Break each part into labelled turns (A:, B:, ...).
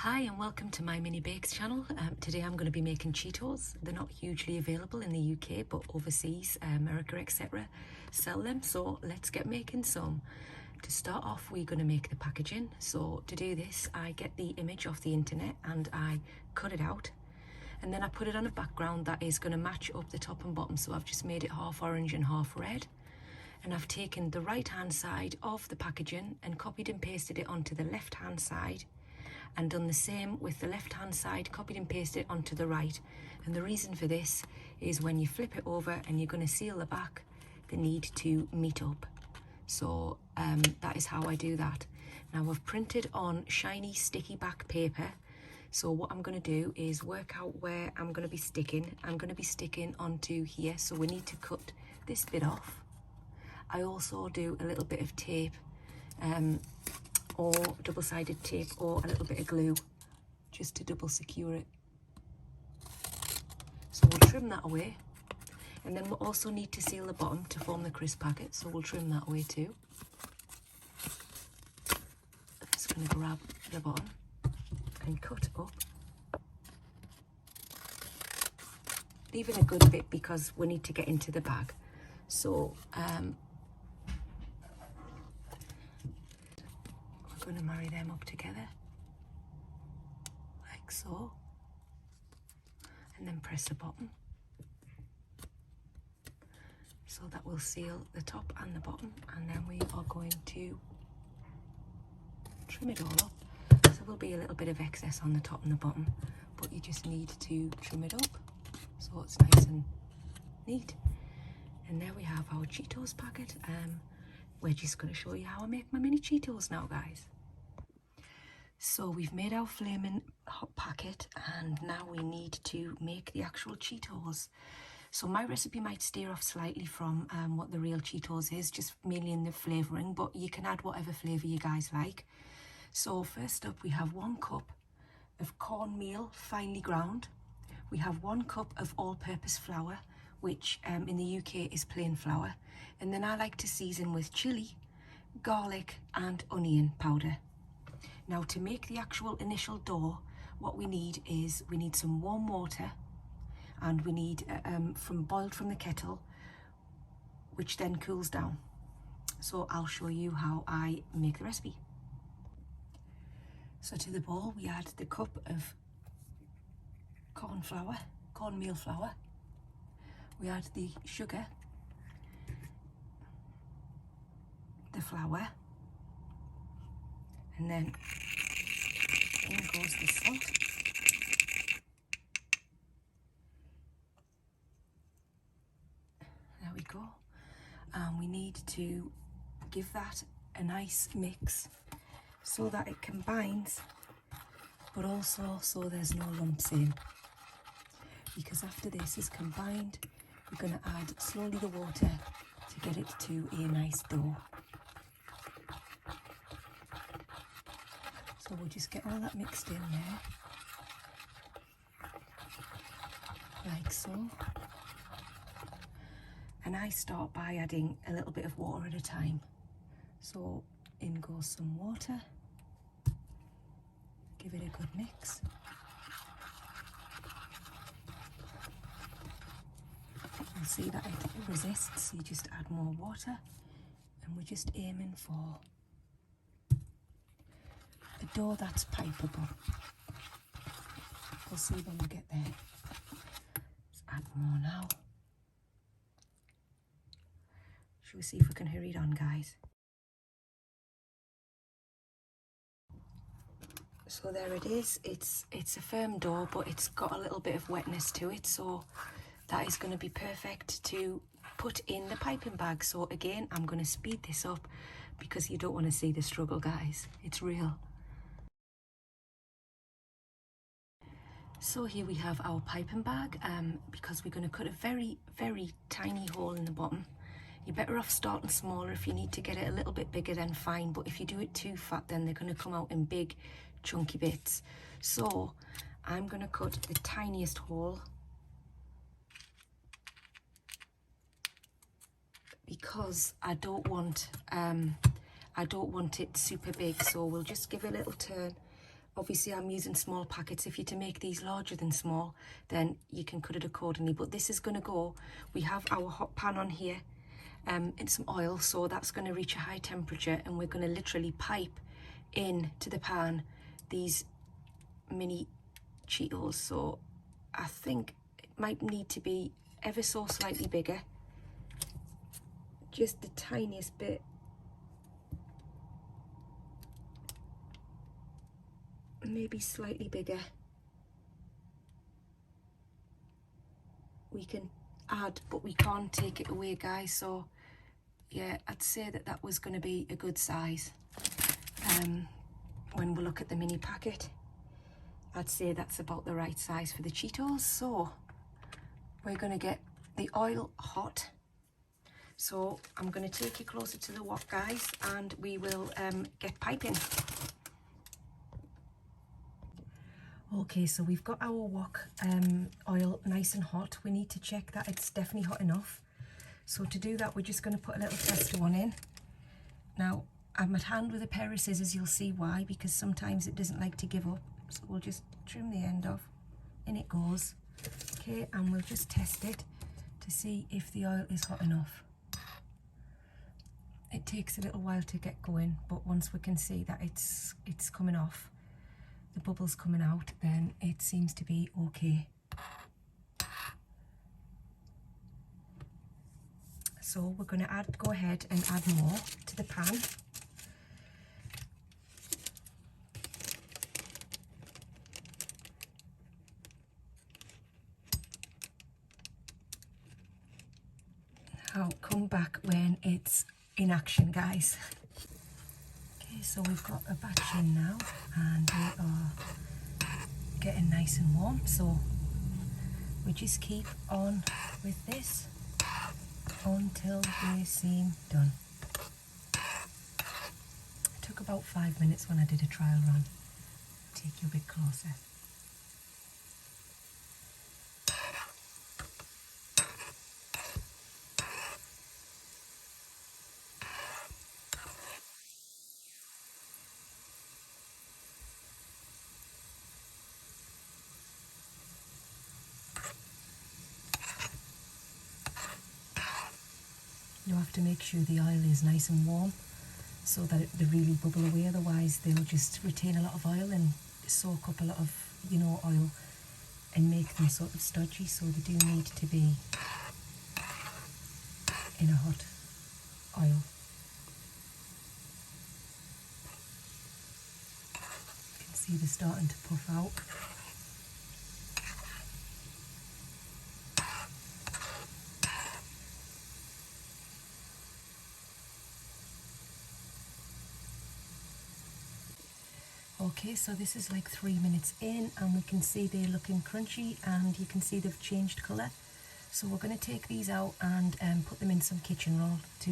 A: Hi and welcome to my mini bakes channel. Today I'm going to be making Cheetos. They're not hugely available in the UK, but overseas, America, etc. sell them, so let's get making some. To start off, we're going to make the packaging. So to do this, I get the image off the internet and I cut it out, and then I put it on a background that is going to match up the top and bottom. So I've just made it half orange and half red, and I've taken the right hand side of the packaging and copied and pasted it onto the left hand side, and done the same with the left hand side, copied and pasted it onto the right. And the reason for this is when you flip it over and you're going to seal the back, they need to meet up. So that is how I do that. Now I've printed on shiny sticky back paper, so what I'm going to do is work out where I'm going to be sticking. I'm going to be sticking onto here, so we need to cut this bit off. I also do a little bit of tape, or double-sided tape, or a little bit of glue just to double secure it. So we'll trim that away, and then we'll also need to seal the bottom to form the crisp packet, so we'll trim that away too. I'm just going to grab the bottom and cut up, leaving a good bit because we need to get into the bag. So we're going to marry them up together like so, and then press the bottom so that will seal the top and the bottom, and then we are going to trim it all up. So there'll be a little bit of excess on the top and the bottom, but you just need to trim it up so it's nice and neat. And there we have our Cheetos packet. We're just going to show you how I make my mini Cheetos now, guys. So we've made our flaming hot packet, and now we need to make the actual Cheetos. So my recipe might steer off slightly from what the real Cheetos is, just mainly in the flavouring, but you can add whatever flavour you guys like. So first up, we have 1 cup of cornmeal, finely ground. We have 1 cup of all-purpose flour, which in the UK is plain flour. And then I like to season with chilli, garlic and onion powder. Now to make the actual initial dough, what we need is some warm water, and we need boiled from the kettle, which then cools down. So I'll show you how I make the recipe. So to the bowl we add the cup of cornmeal flour. We add the sugar, the flour, and then in goes the salt. There we go. And we need to give that a nice mix so that it combines, but also so there's no lumps in. Because after this is combined, we're going to add slowly the water to get it to a nice dough. So we'll just get all that mixed in there, like so. And I start by adding a little bit of water at a time. So in goes some water, give it a good mix. You'll see that it resists, so you just add more water, and we're just aiming for a dough that's pipeable. We'll see when we get there. Let's add more now. Shall we see if we can hurry it on, guys? So there it is. It's a firm dough, but it's got a little bit of wetness to it, so that is going to be perfect to put in the piping bag. So again, I'm going to speed this up because you don't want to see the struggle, guys. It's real. So here we have our piping bag, because we're going to cut a very, very tiny hole in the bottom. You're better off starting smaller. If you need to get it a little bit bigger, then fine, but if you do it too fat, then they're going to come out in big chunky bits. So I'm going to cut the tiniest hole because I don't want it super big. So we'll just give it a little turn Obviously I'm using small packets. If you're to make these larger than small, then you can cut it accordingly. But this is going to go, we have our hot pan on here in some oil, so that's going to reach a high temperature, and we're going to literally pipe into the pan these mini Cheetos. So I think it might need to be ever so slightly bigger, just the tiniest bit. Maybe slightly bigger. We can add, but we can't take it away, guys. So yeah, I'd say that that was going to be a good size. When we look at the mini packet, I'd say that's about the right size for the Cheetos. So we're going to get the oil hot. So I'm going to take you closer to the wok, guys, and we will get piping. Okay, so we've got our wok oil nice and hot. We need to check that it's definitely hot enough. So to do that, we're just going to put a little tester one in. Now, I'm at hand with a pair of scissors. You'll see why, because sometimes it doesn't like to give up. So we'll just trim the end off. In it goes. Okay, and we'll just test it to see if the oil is hot enough. It takes a little while to get going, but once we can see that it's coming off, the bubbles coming out, then it seems to be okay. So we're going to go ahead and add more to the pan. Now come back when it's in action, guys. So we've got a batch in now, and we are getting nice and warm, so we just keep on with this until they seem done. It took about 5 minutes when I did a trial run. Take you a bit closer. You have to make sure the oil is nice and warm so that they really bubble away, otherwise they'll just retain a lot of oil and soak up a lot of, you know, oil and make them sort of stodgy. So they do need to be in a hot oil. You can see they're starting to puff out. Okay, so this is like 3 minutes in, and we can see they're looking crunchy, and you can see they've changed colour. So we're going to take these out and put them in some kitchen roll to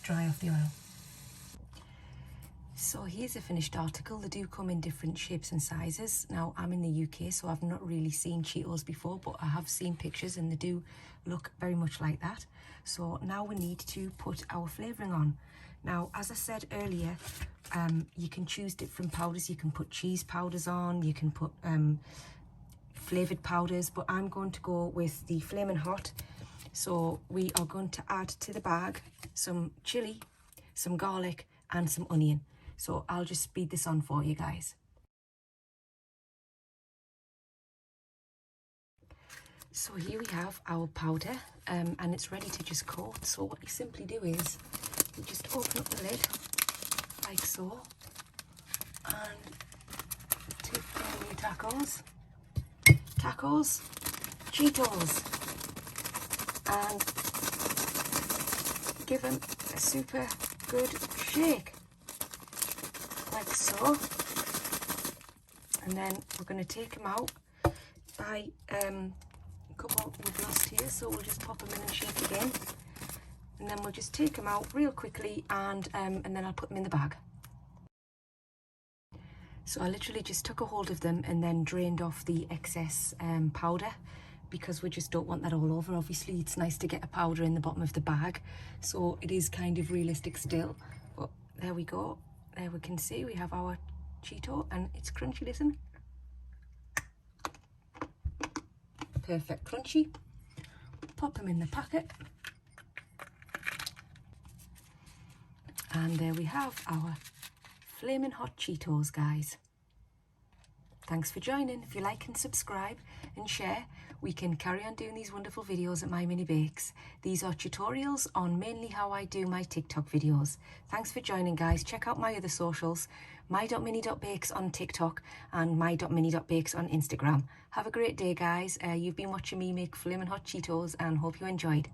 A: dry off the oil. So here's a finished article. They do come in different shapes and sizes. Now, I'm in the UK, so I've not really seen Cheetos before, but I have seen pictures and they do look very much like that. So now we need to put our flavouring on. Now, as I said earlier, you can choose different powders. You can put cheese powders on, you can put flavoured powders, but I'm going to go with the Flaming Hot. So we are going to add to the bag some chilli, some garlic and some onion. So I'll just speed this on for you guys. So here we have our powder and it's ready to just coat. So what you simply do is you just open up the lid like so and take down your tacos, Cheetos, and give them a super good shake like so. And then we're going to take them out by couple we've lost here, so we'll just pop them in and shake again, and then we'll just take them out real quickly and then I'll put them in the bag. So I literally just took a hold of them and then drained off the excess powder, because we just don't want that all over. Obviously it's nice to get a powder in the bottom of the bag, so it is kind of realistic still, but there we go. There we can see we have our Cheeto, and it's crunchy, listen. Perfect crunchy. Pop them in the packet. And there we have our flaming hot Cheetos, guys. Thanks for joining. If you like and subscribe and share, we can carry on doing these wonderful videos at My Mini Bakes. These are tutorials on mainly how I do my TikTok videos. Thanks for joining, guys. Check out my other socials, my.mini.bakes on TikTok and my.mini.bakes on Instagram. Have a great day, guys. You've been watching me make flaming hot Cheetos and hope you enjoyed.